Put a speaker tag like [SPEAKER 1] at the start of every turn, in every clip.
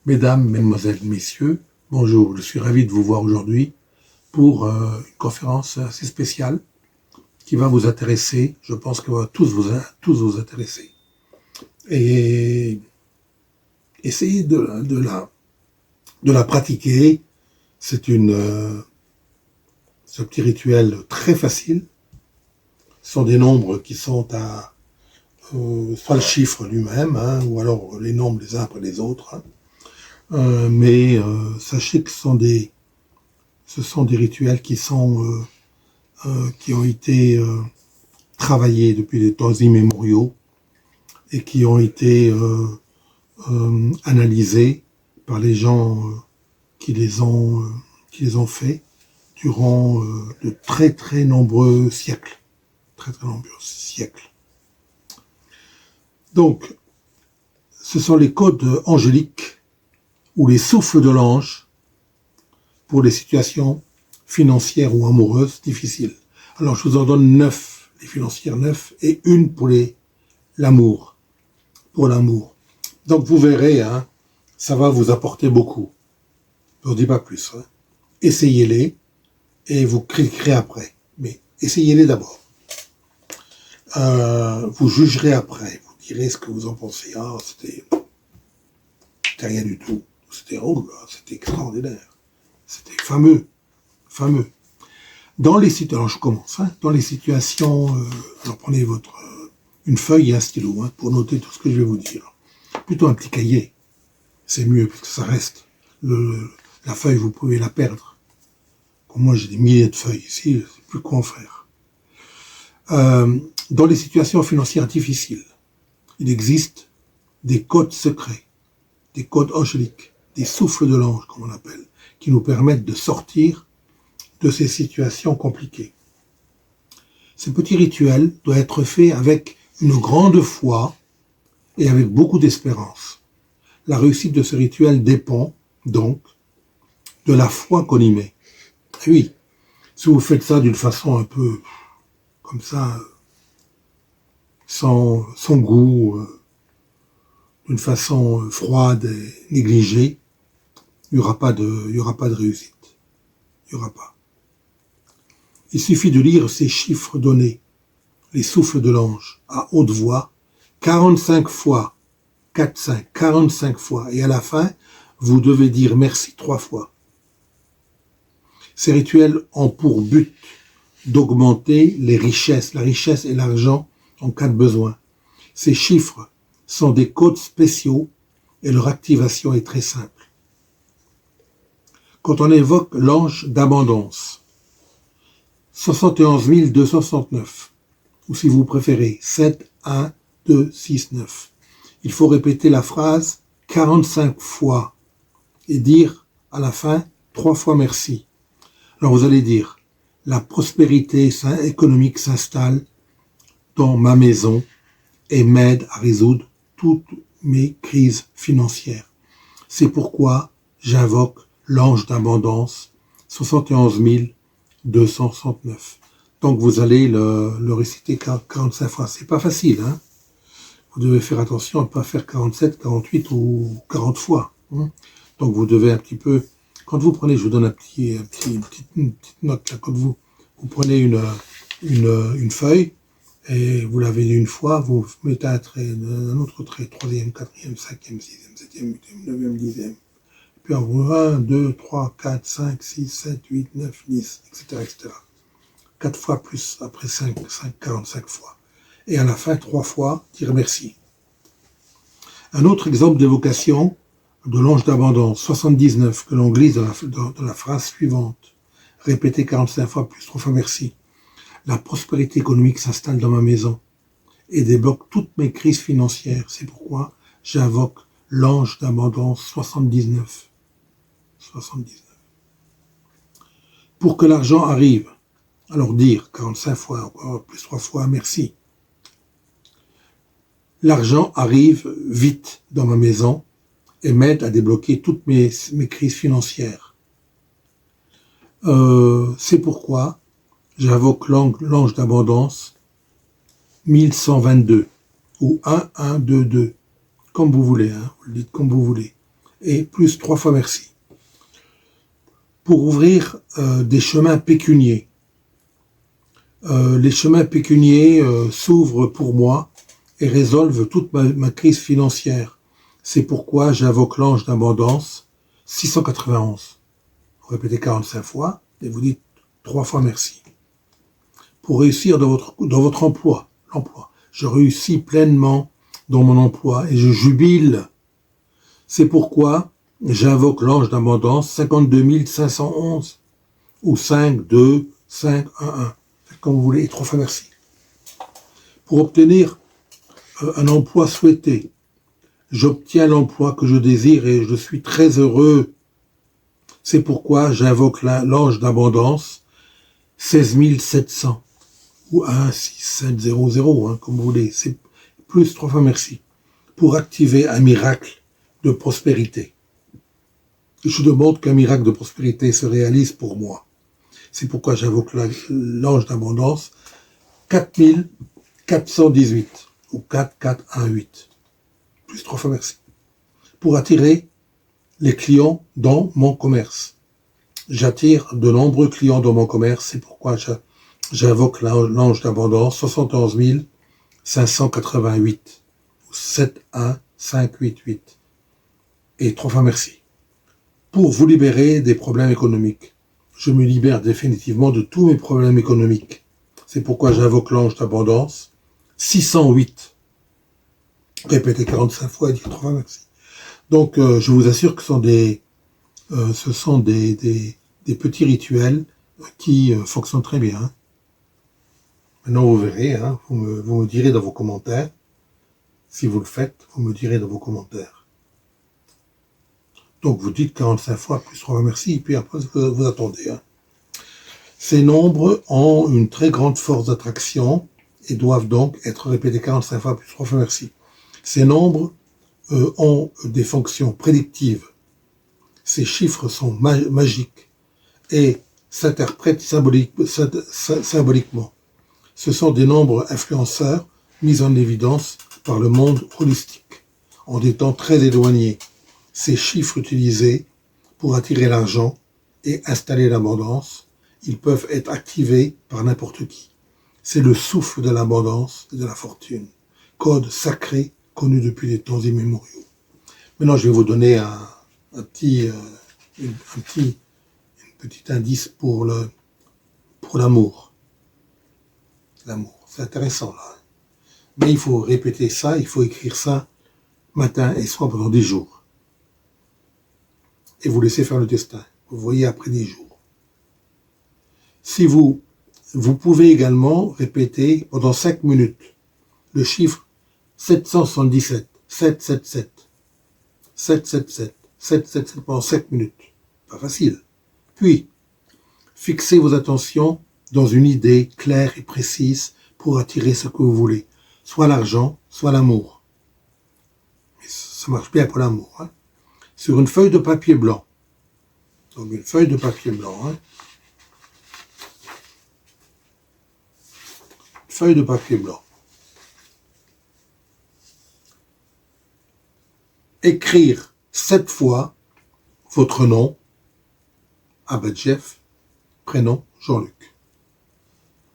[SPEAKER 1] Mesdames, Mesdemoiselles, Messieurs, bonjour, je suis ravi de vous voir aujourd'hui pour une conférence assez spéciale qui va vous intéresser, je pense qu'elle va tous vous intéresser. Et essayez de la pratiquer, c'est ce petit rituel très facile. Ce sont des nombres qui sont à soit le chiffre lui-même, ou alors les nombres les uns après les autres. Mais sachez que ce sont des rituels qui ont été travaillés depuis des temps immémoriaux et qui ont été analysés par les gens qui les ont faits durant de très très nombreux siècles. Très très nombreux siècles. Donc, ce sont les codes angéliques ou les souffles de l'ange pour les situations financières ou amoureuses difficiles. Alors, je vous en donne 9, les financières 9, et une pour l'amour. Pour l'amour. Donc, vous verrez, ça va vous apporter beaucoup. Je ne vous dis pas plus. Essayez-les et vous cliquerez après. Mais essayez-les d'abord. Vous jugerez après. Vous direz ce que vous en pensez. Ah, c'était rien du tout. C'était extraordinaire. C'était fameux. Dans les situations, alors je commence, dans les situations, alors prenez une feuille et un stylo, pour noter tout ce que je vais vous dire. Plutôt un petit cahier, c'est mieux, parce que ça reste. La feuille, vous pouvez la perdre. Comme moi, j'ai des milliers de feuilles ici, je ne sais plus quoi en faire. Dans les situations financières difficiles, il existe des codes secrets, des codes angéliques, des souffles de l'ange, comme on appelle, qui nous permettent de sortir de ces situations compliquées. Ce petit rituel doit être fait avec une grande foi et avec beaucoup d'espérance. La réussite de ce rituel dépend, donc, de la foi qu'on y met. Et oui, si vous faites ça d'une façon un peu comme ça, sans goût, d'une façon froide et négligée, il n'y aura pas de réussite. Il n'y aura pas. Il suffit de lire ces chiffres donnés, les souffles de l'ange, à haute voix, 45 fois, 45 fois, et à la fin, vous devez dire merci 3 fois. Ces rituels ont pour but d'augmenter les richesses, la richesse et l'argent en cas de besoin. Ces chiffres sont des codes spéciaux et leur activation est très simple. Quand on évoque l'ange d'abondance, 71 269, ou si vous préférez, 7, 1, 2, 6, 9. Il faut répéter la phrase 45 fois et dire à la fin 3 fois merci. Alors vous allez dire, la prospérité économique s'installe dans ma maison et m'aide à résoudre toutes mes crises financières. C'est pourquoi j'invoque l'ange d'abondance 71 269. Donc vous allez le réciter 45 fois. C'est pas facile, Vous devez faire attention à ne pas faire 47, 48 ou 40 fois. Donc vous devez un petit peu. Quand vous prenez, je vous donne une petite note là. Quand vous prenez une feuille et vous l'avez une fois, vous mettez un autre trait, 3e, 4e, 5e, 6e, 7e, 8e, 9e, 10e. Puis en 1, 2, 3, 4, 5, 6, 7, 8, 9, 10, etc., etc. 4 fois plus, après 45 fois. Et à la fin, 3 fois, dire merci. Un autre exemple d'évocation de l'ange d'abondance, 79, que l'on glisse dans la phrase suivante. Répétez 45 fois plus 3 fois merci. La prospérité économique s'installe dans ma maison et débloque toutes mes crises financières. C'est pourquoi j'invoque l'ange d'abondance 79. Pour que l'argent arrive, alors dire 45 fois, encore plus 3 fois, merci. L'argent arrive vite dans ma maison et m'aide à débloquer toutes mes crises financières. C'est pourquoi j'invoque l'ange d'abondance 1122 ou 1122, comme vous voulez, vous le dites comme vous voulez. et plus 3 fois merci. Pour ouvrir des chemins pécuniers. Les chemins pécuniers s'ouvrent pour moi et résolvent toute ma crise financière. C'est pourquoi j'invoque l'ange d'abondance 691. Vous répétez 45 fois et vous dites 3 fois merci. Pour réussir dans votre emploi, l'emploi. Je réussis pleinement dans mon emploi et je jubile. C'est pourquoi j'invoque l'ange d'abondance 52 511 ou 5, 2, 5, 1, 1. Faites comme vous voulez et 3 fois merci. Pour obtenir un emploi souhaité, j'obtiens l'emploi que je désire et je suis très heureux. C'est pourquoi j'invoque l'ange d'abondance 16 700 ou 1 6 7 0 0, comme vous voulez. C'est plus 3 fois merci. Pour activer un miracle de prospérité. Je demande qu'un miracle de prospérité se réalise pour moi. C'est pourquoi j'invoque l'ange d'abondance 4418 ou 4418. Plus 3 fois merci. Pour attirer les clients dans mon commerce. J'attire de nombreux clients dans mon commerce, c'est pourquoi j'invoque l'ange d'abondance 71 588 ou 71588 et 3 fois merci. Pour vous libérer des problèmes économiques. Je me libère définitivement de tous mes problèmes économiques. C'est pourquoi j'invoque l'ange d'abondance 608. Répétez 45 fois et dites 3 fois merci. Donc, je vous assure que ce sont des petits rituels qui fonctionnent très bien. Maintenant, vous verrez, vous me direz dans vos commentaires. Si vous le faites, vous me direz dans vos commentaires. Donc, vous dites 45 fois plus 3 fois merci, et puis après, vous attendez. Ces nombres ont une très grande force d'attraction et doivent donc être répétés 45 fois plus 3 fois merci. Ces nombres ont des fonctions prédictives. Ces chiffres sont magiques et s'interprètent symboliquement. Ce sont des nombres influenceurs mis en évidence par le monde holistique, en des temps très éloignés. Ces chiffres utilisés pour attirer l'argent et installer l'abondance, ils peuvent être activés par n'importe qui. C'est le souffle de l'abondance et de la fortune, code sacré connu depuis les temps immémoriaux. Maintenant, je vais vous donner un petit indice pour l'amour. L'amour, c'est intéressant là. Mais il faut répéter ça, il faut écrire ça matin et soir pendant 10 jours. Et vous laissez faire le destin. Vous voyez après 10 jours. Si vous pouvez également répéter pendant 5 minutes le chiffre 777, 777, 777, 777 pendant 5 minutes. Pas facile. Puis, fixez vos attentions dans une idée claire et précise pour attirer ce que vous voulez. Soit l'argent, soit l'amour. Mais ça marche bien pour l'amour. Sur une feuille de papier blanc. Donc une feuille de papier blanc. Une feuille de papier blanc. Écrire 7 fois votre nom, Abadjef, prénom Jean-Luc.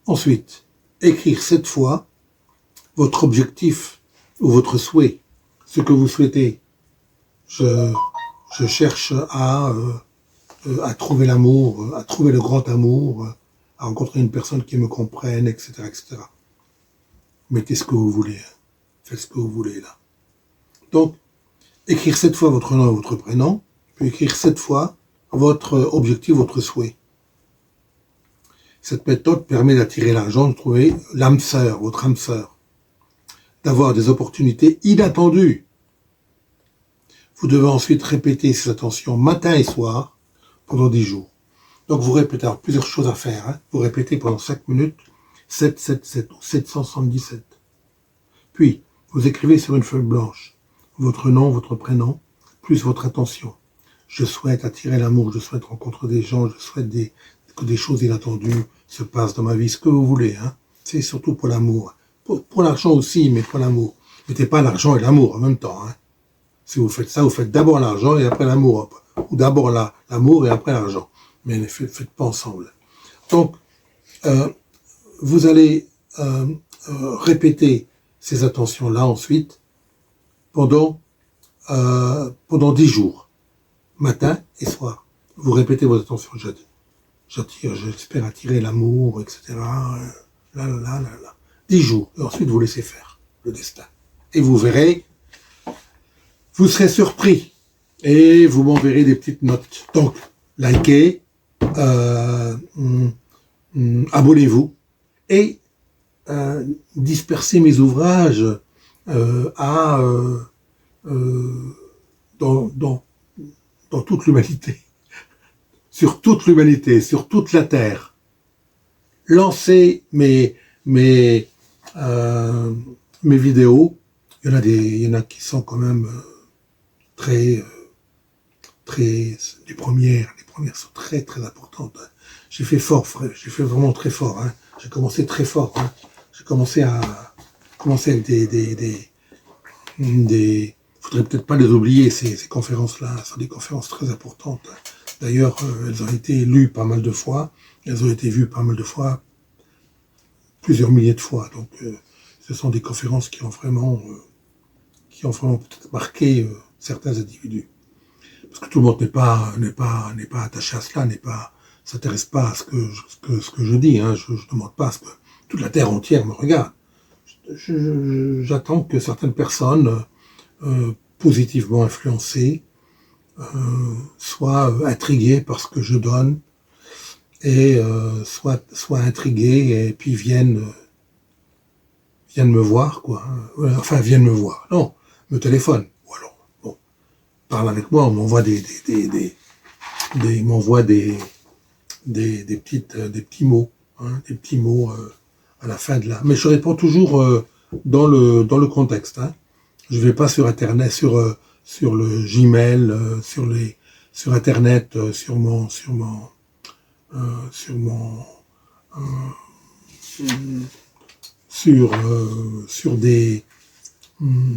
[SPEAKER 1] Ensuite, écrire 7 fois votre objectif ou votre souhait, ce que vous souhaitez. Je cherche à trouver l'amour, à trouver le grand amour, à rencontrer une personne qui me comprenne, etc., etc. Mettez ce que vous voulez, faites ce que vous voulez là. Donc, écrire 7 fois votre nom et votre prénom, puis écrire 7 fois votre objectif, votre souhait. Cette méthode permet d'attirer l'argent, de trouver l'âme sœur, votre âme sœur, d'avoir des opportunités inattendues. Vous devez ensuite répéter ces attentions matin et soir pendant 10 jours. Donc vous répétez, alors plusieurs choses à faire. Vous répétez pendant 5 minutes 777 ou 777. Puis, vous écrivez sur une feuille blanche votre nom, votre prénom, plus votre intention. Je souhaite attirer l'amour, je souhaite rencontrer des gens, je souhaite que des choses inattendues se passent dans ma vie, ce que vous voulez. C'est surtout pour l'amour. Pour l'argent aussi, mais pour l'amour. Mettez pas l'argent et l'amour en même temps. Si vous faites ça, vous faites d'abord l'argent et après l'amour. Ou d'abord l'amour et après l'argent. Mais ne faites pas ensemble. Donc, vous allez répéter ces attentions-là ensuite pendant 10 jours, matin et soir. Vous répétez vos attentions. J'espère attirer l'amour, etc. Là, là, là, là. 10 jours. Et ensuite, vous laissez faire le destin. Et vous verrez, vous serez surpris. Et vous m'enverrez des petites notes. Donc, likez, abonnez-vous et dispersez mes ouvrages dans toute l'humanité. Sur toute l'humanité, sur toute la Terre. Lancez mes vidéos. Il y en a qui sont quand même très, les premières sont très très importantes. J'ai fait vraiment très fort. Hein. J'ai commencé très fort. Hein. J'ai commencé avec faudrait peut-être pas les oublier, ces conférences-là. Ce sont des conférences très importantes. D'ailleurs, elles ont été lues pas mal de fois. Elles ont été vues pas mal de fois, plusieurs milliers de fois. Donc, ce sont des conférences qui ont vraiment peut-être marqué certains individus. Parce que tout le monde n'est pas attaché à cela, s'intéresse pas à ce que je dis. Hein. Je demande pas à ce que toute la terre entière me regarde. J'attends que certaines personnes positivement influencées soient intriguées par ce que je donne et soient intriguées et puis viennent me voir, quoi. Enfin, viennent me voir. Non, me téléphonent. Ou alors, bon, parle avec moi, on m'envoie des petits mots, hein, des petits mots à la fin de la. Mais je réponds toujours dans le contexte. Hein. Je vais pas sur Internet, sur le Gmail, sur Internet, sur des.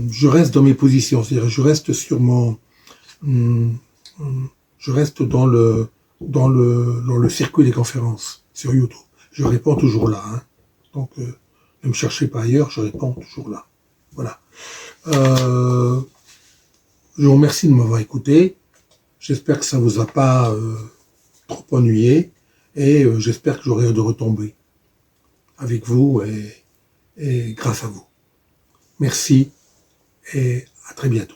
[SPEAKER 1] Je reste dans mes positions, c'est-à-dire je reste sur je reste dans le circuit des conférences sur YouTube. Je réponds toujours là. Hein. Donc, ne me cherchez pas ailleurs, je réponds toujours là. Voilà. Je vous remercie de m'avoir écouté. J'espère que ça vous a pas trop ennuyé. Et j'espère que j'aurai de retombées avec vous et grâce à vous. Merci et à très bientôt.